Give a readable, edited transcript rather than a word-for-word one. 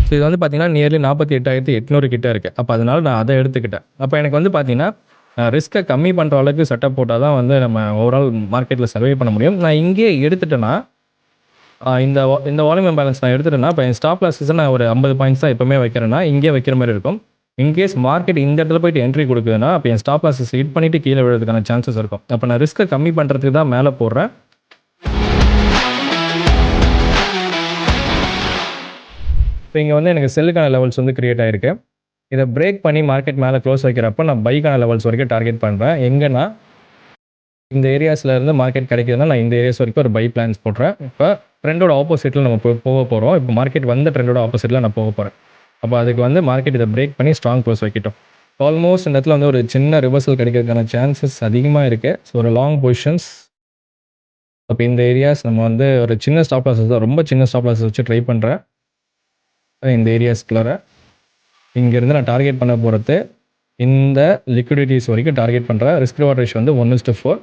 So இது வந்து பார்த்தீங்கன்னா நியர்லி 48,800 கிட்ட இருக்குது. அப்போ அதனால நான் அதை எடுத்துக்கிட்டேன். அப்போ எனக்கு வந்து பார்த்தீங்கன்னா ரிஸ்க்கை கம்மி பண்ணுற அளவுக்கு செட்டப் போட்டால் தான் வந்து நம்ம ஓவரால் மார்க்கெட்டில் சர்வே பண்ண முடியும். நான் இங்கேயே எடுத்துட்டேன்னா இந்த வால்யூம் இம்பேலன்ஸ் நான் எடுத்துட்டேன்னா, இப்போ என் ஸ்டாப் லாஸஸ் நான் ஒரு 50 பாயிண்ட்ஸ் தான் எப்பவுமே வைக்கிறேன்னா, இங்கேயே வைக்கிற மாதிரி இருக்கும். இன்கேஸ் மார்க்கெட் இந்த இடத்துல போயிட்டு என்ட்ரி கொடுக்குதுன்னா, அப்போ என் ஸ்டாப் லாஸஸ் ஹிட் பண்ணிட்டு கீழே விழுறதுக்கான சான்சஸ் இருக்கும். அப்போ நான் ரிஸ்க்கை கம்மி பண்ணுறதுக்கு தான் மேலே போடுறேன். இப்போ இங்கே வந்து எனக்கு செல்லுக்கான லெவல்ஸ் வந்து கிரியேட் ஆயிருக்கு. இதை பிரேக் பண்ணி மார்க்கெட் மேலே க்ளோஸ் வைக்கிறப்ப நான் பைக்கான லெவல்ஸ் வரைக்கும் டார்கெட் பண்ணுறேன். எங்கன்னா இந்த ஏரியாஸில் இருந்து மார்க்கெட் கிடைக்குதுன்னா நான் இந்த ஏரியாஸ் வரைக்கும் ஒரு பை பிளான்ஸ் போடுறேன். இப்போ ட்ரெண்டோட ஆப்போசிட்டில் நம்ம போக போகிறோம். இப்போ மார்க்கெட் வந்த ட்ரெண்டோட ஆப்போசிட்டில் நான் போக போகிறேன். அப்போ அதுக்கு வந்து மார்க்கெட் இதை பிரேக் பண்ணி ஸ்ட்ராங் க்ளோஸ் வைக்கிட்டோம். ஆல்மோஸ்ட் இந்த இடத்துல வந்து ஒரு சின்ன ரிவர்சல் கிடைக்கிறதுக்கான சான்சஸ் அதிகமாக இருக்குது. ஸோ ஒரு லாங் பொசிஷன்ஸ். அப்போ இந்த ஏரியாஸ் நம்ம வந்து ஒரு சின்ன ஸ்டாப் லாஸஸ் தான், ரொம்ப சின்ன ஸ்டாப் லாஸஸ் வச்சு ட்ரை பண்ணுறேன். இந்த ஏரியாஸ்குள்ளார இங்கேருந்து நான் டார்கெட் பண்ண போகிறது இந்த லிக்விடிட்டிஸ் வரைக்கும் டார்கெட் பண்ணுறேன். ரிஸ்க் ரிவார்ட் ரேஷியோ வந்து 1:4.